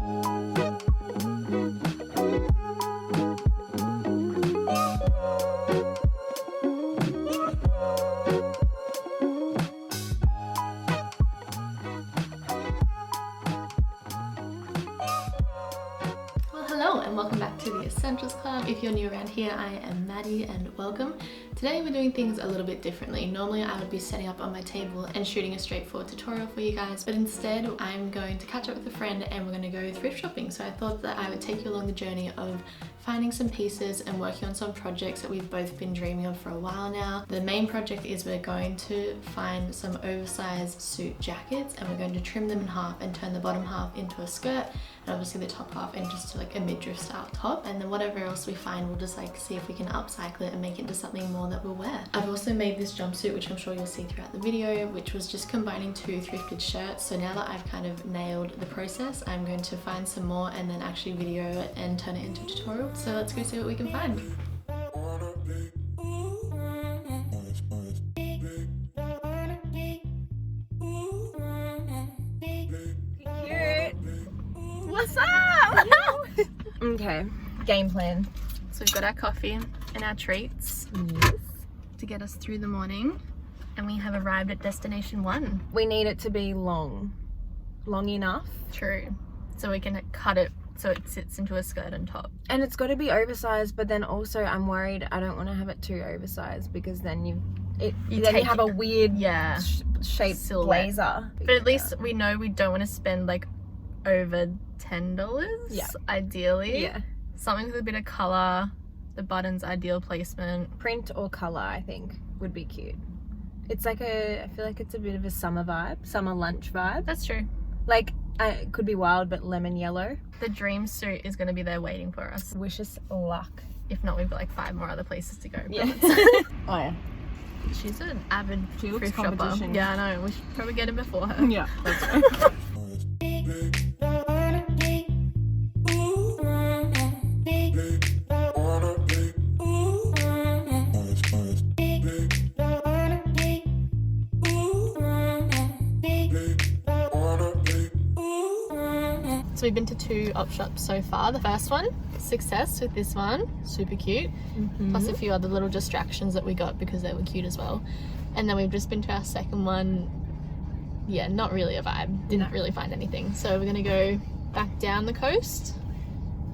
Hello and welcome back to the Essentials Club. If you're new around here, I am Maddie and welcome. Today we're doing things a little bit differently. Normally I would be setting up on my table and shooting a straightforward tutorial for you guys, but instead I'm going to catch up with a friend and we're going to go thrift shopping. So I thought that I would take you along the journey of finding some pieces and working on some projects that we've both been dreaming of for a while now. The main project is we're going to find some oversized suit jackets and we're going to trim them in half and turn the bottom half into a skirt and obviously the top half into just like a midriff style top, and then whatever else we find we'll just like see if we can upcycle it and make it into something more that we'll wear. I've also made this jumpsuit, which I'm sure you'll see throughout the video, which was just combining two thrifted shirts. So now that I've kind of nailed the process, I'm going to find some more and then actually video it and turn it into a tutorial. So let's go see what we can find. What's up? Okay, game plan. So we've got our coffee and our treats to get us through the morning, and we have arrived at destination 1. We need it to be long enough. True. So we can cut it so it sits into a skirt and top. And it's got to be oversized, but then also I'm worried I don't want to have it too oversized because then you have a weird shaped silhouette. blazer. But at least we know we don't want to spend like over $10, ideally. Yeah. Something with a bit of colour, the buttons ideal placement. Print or colour I think would be cute. It's like I feel like it's a bit of a summer lunch vibe. That's true. Like, it could be wild, but lemon yellow. The dream suit is going to be there waiting for us. Wish us luck. If not, we've got like 5 more other places to go. Yeah. Oh yeah. She's an avid thrift shopper. competition. Yeah, I know. We should probably get it before her. Yeah, that's right. So we've been to 2 op shops so far. The first one, success with this one, super cute. Plus a few other little distractions that we got because they were cute as well. And then we've just been to our second one. Yeah, not really a vibe. Didn't really find anything. So we're gonna go back down the coast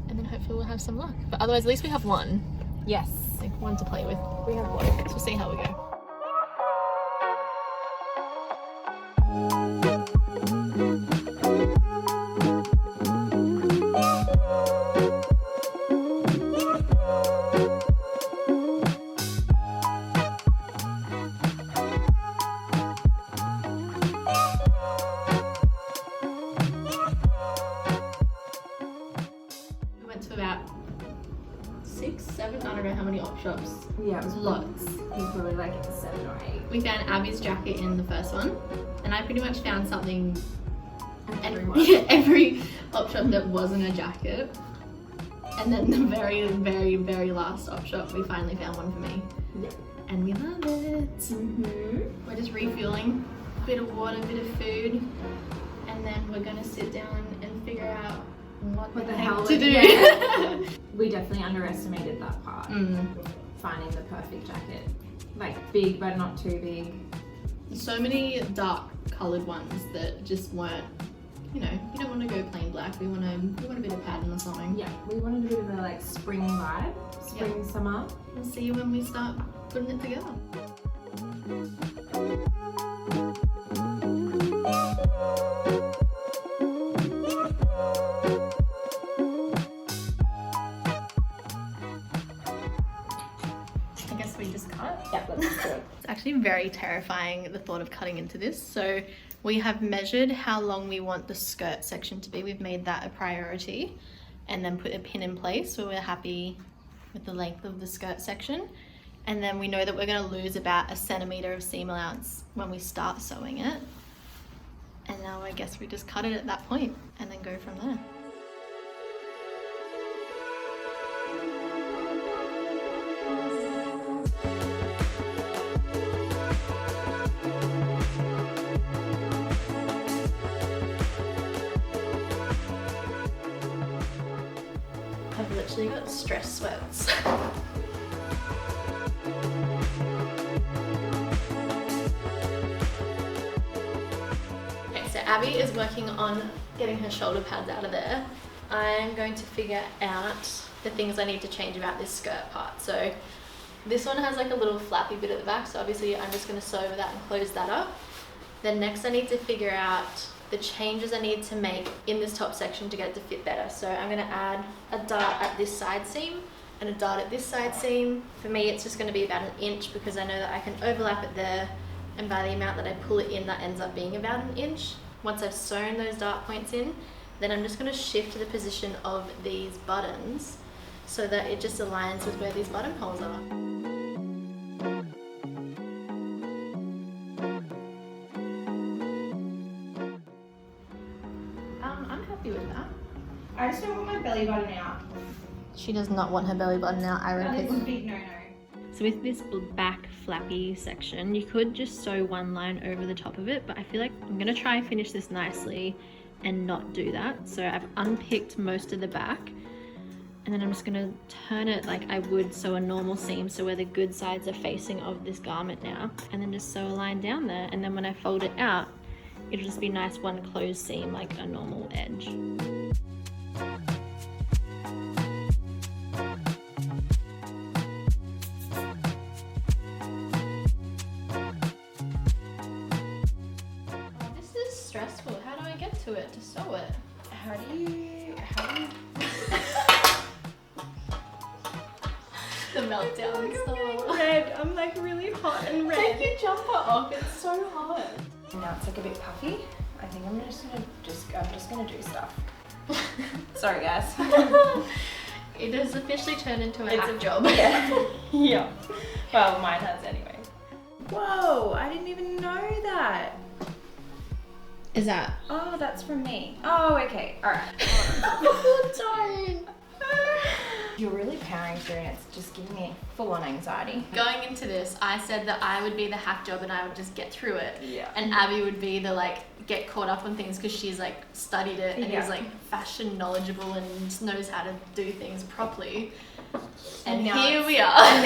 and then hopefully we'll have some luck. But otherwise, at least we have one. Yes. Like one to play with. We have one. So we'll see how we go. To about 6, 7, I don't know how many op shops. Yeah, it was Lots. It was probably like 7 or 8. We found Abby's jacket in the first one, and I pretty much found something every op shop that wasn't a jacket. And then the very, very, very last op shop, we finally found one for me. Yeah. And we love it. We're just refueling, a bit of water, a bit of food, and then we're gonna sit down and figure out what the hell to do. Yeah. We definitely underestimated that part. Finding the perfect jacket. Like big but not too big. So many dark coloured ones that just weren't, you know, you don't want to go plain black. We want a bit of pattern or something. Yeah, we wanted a bit of a like spring vibe. Summer. We'll see you when we start putting it together. We just cut. Yeah, let's do it. It's actually very terrifying, the thought of cutting into this. So we have measured how long we want the skirt section to be. We've made that a priority and then put a pin in place where we're happy with the length of the skirt section. And then we know that we're going to lose about 1 centimeter of seam allowance when we start sewing it. And now I guess we just cut it at that point and then go from there. literally got stress sweats. Okay, so Abby is working on getting her shoulder pads out of there. I'm going to figure out the things I need to change about this skirt part. So this one has like a little flappy bit at the back, so obviously I'm just going to sew over that and close that up. Then next I need to figure out the changes I need to make in this top section to get it to fit better. So I'm going to add a dart at this side seam and a dart at this side seam. For me it's just going to be about 1 inch because I know that I can overlap it there, and by the amount that I pull it in that ends up being about 1 inch. Once I've sewn those dart points in, then I'm just going to shift the position of these buttons so that it just aligns with where these buttonholes are. I'm happy with that. I just don't want my belly button out. She does not want her belly button out, I reckon. That is a big no-no. So with this back flappy section, you could just sew one line over the top of it, but I feel like I'm going to try and finish this nicely and not do that. So I've unpicked most of the back, and then I'm just going to turn it like I would sew a normal seam, so where the good sides are facing of this garment now, and then just sew a line down there, and then when I fold it out, it'll just be nice one closed seam like a normal edge. Stressful. How do I get to it to sew it? How do you The meltdown style. red? I'm like really hot and red. Take your jumper off, it's so hot. Now it's like a bit puffy. I think I'm just gonna do stuff. Sorry guys. It has officially turned into a hack job. Yeah. Yeah. Well, mine has anyway. Whoa, I didn't even know that. Is that? Oh, that's from me. Oh, okay. All right. Don't. You're really powering through and it's just giving me full-on anxiety. Going into this, I said that I would be the hack job and I would just get through it. Yeah. And Abby would be the like get caught up on things because she's like studied it and is like fashion knowledgeable and just knows how to do things properly. And here we are. And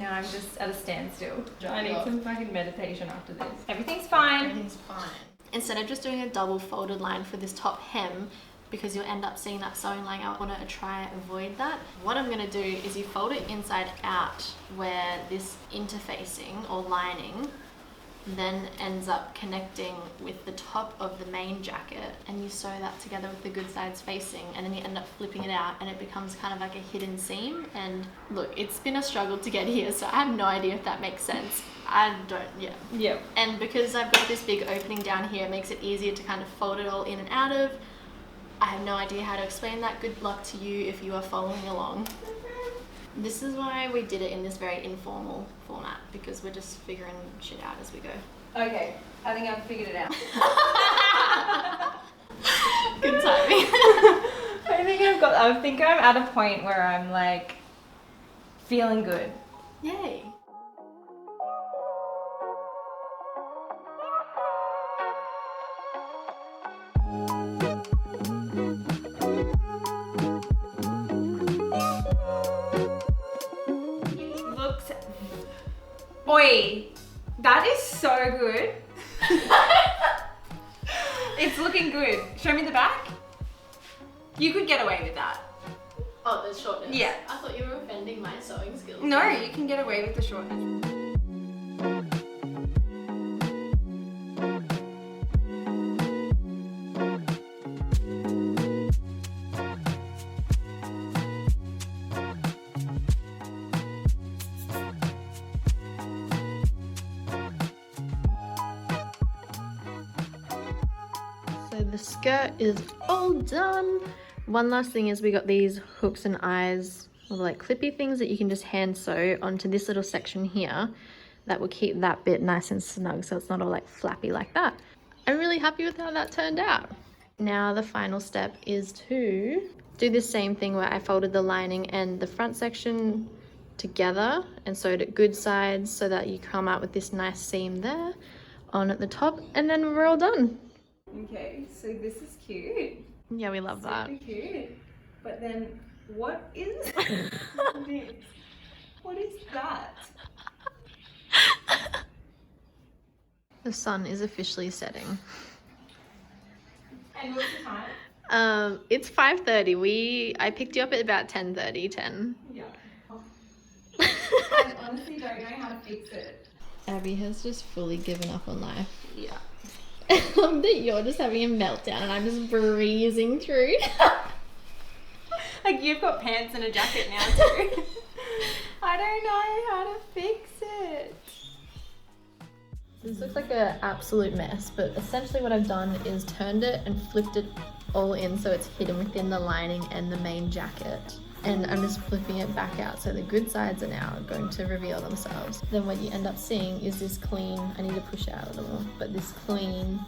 now I'm just at a standstill. I need some fucking meditation after this. Everything's fine. Everything's fine. Instead of just doing a double folded line for this top hem, because you'll end up seeing that sewing line, I want to try and avoid that. What I'm going to do is you fold it inside out where this interfacing or lining then ends up connecting with the top of the main jacket, and you sew that together with the good sides facing, and then you end up flipping it out and it becomes kind of like a hidden seam. And look, it's been a struggle to get here, so I have no idea if that makes sense. I don't, yeah. And because I've got this big opening down here, it makes it easier to kind of fold it all in and out of. I have no idea how to explain that. Good luck to you if you are following along. This is why we did it in this very informal format, because we're just figuring shit out as we go. Okay, I think I've figured it out. Good timing. I think I'm at a point where I'm like feeling good. Yay. Oi, that is so good. It's looking good. Show me the back. You could get away with that. Oh, the shortness? Yeah. I thought you were offending my sewing skills. No, you can get away with the shortness. So the skirt is all done. One last thing is we got these hooks and eyes, or like clippy things that you can just hand sew onto this little section here that will keep that bit nice and snug so it's not all like flappy like that. I'm really happy with how that turned out. Now the final step is to do the same thing where I folded the lining and the front section together and sewed it good sides so that you come out with this nice seam there on at the top, and then we're all done. Okay, so this is cute. Yeah, we love that. Super cute. But then What is this? What is that? The sun is officially setting. And what's the time? It's 5:30. I picked you up at about 10:30, 10. Yeah. I honestly don't know how to fix it. Abby has just fully given up on life. Yeah. I love that you're just having a meltdown and I'm just breezing through. Like you've got pants and a jacket now too. I don't know how to fix it. This looks like an absolute mess, but essentially what I've done is turned it and flipped it all in so it's hidden within the lining and the main jacket. And I'm just flipping it back out so the good sides are now going to reveal themselves. Then what you end up seeing is this clean, I need to push it out a little, but this clean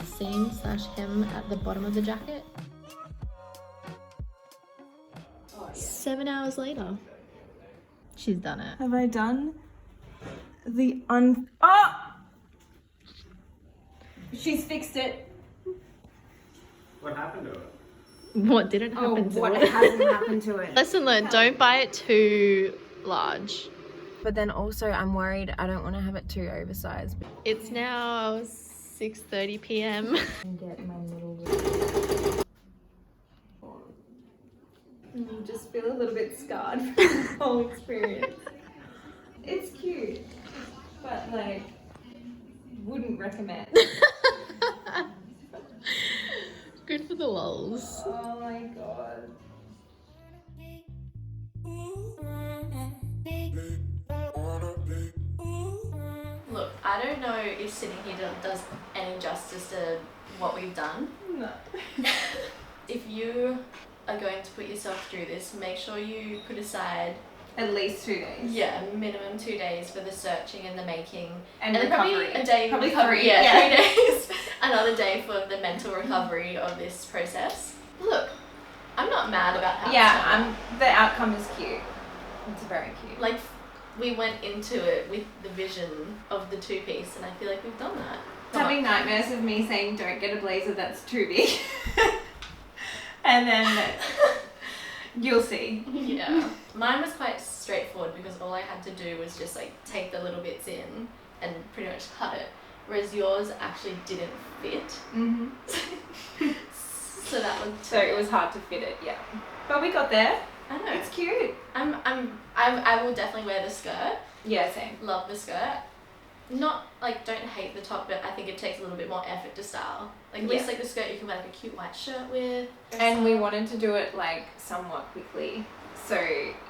seam slash hem at the bottom of the jacket. Oh, yeah. 7 hours later, she's done it. Have I done the Oh! She's fixed it. What happened to it? What didn't happen to what it? hasn't happened to it? Lesson learned, don't buy it too large. But then also I'm worried I don't want to have it too oversized. It's now 6:30 p.m. Get my little you just feel a little bit scarred from the whole experience. It's cute, but like wouldn't recommend. Good for the lols. Oh my god. Look, I don't know if sitting here does any justice to what we've done. No. If you are going to put yourself through this, make sure you put aside At least 2 days. minimum 2 days for the searching and the making. And then recovery. probably a day Probably recovery. 3. Yeah, 3 days. Another day for the mental recovery of this process. Look, I'm not mad about how The outcome is cute. It's very cute. like we went into it with the vision of the two-piece and I feel like we've done that. Having nightmares of me saying don't get a blazer that's too big. And then you'll see. Yeah. Mine was quite straightforward because all I had to do was just like take the little bits in and pretty much cut it. Whereas yours actually didn't fit. Mm-hmm. So that was So it was hard to fit it, yeah. But we got there. I don't know. It's cute. I will definitely wear the skirt. Yeah, same. Love the skirt. Not like don't hate the top, but I think it takes a little bit more effort to style. Like at least like the skirt you can wear like a cute white shirt with. And we wanted to do it like somewhat quickly. So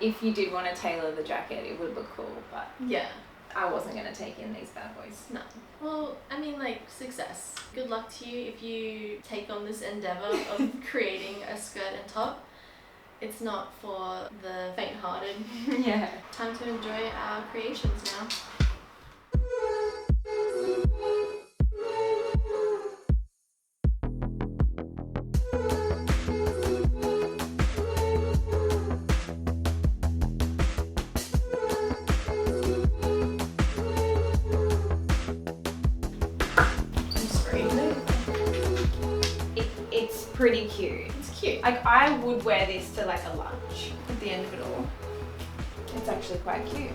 if you did want to tailor the jacket, it would look cool, but yeah. I wasn't going to take in these bad boys. No. Well, I mean, like, success. Good luck to you if you take on this endeavor of creating a skirt and top. It's not for the faint-hearted. Yeah. Time to enjoy our creations now. It's pretty cute. It's cute. Like I would wear this to like a lunch at the end of it all. It's actually quite cute.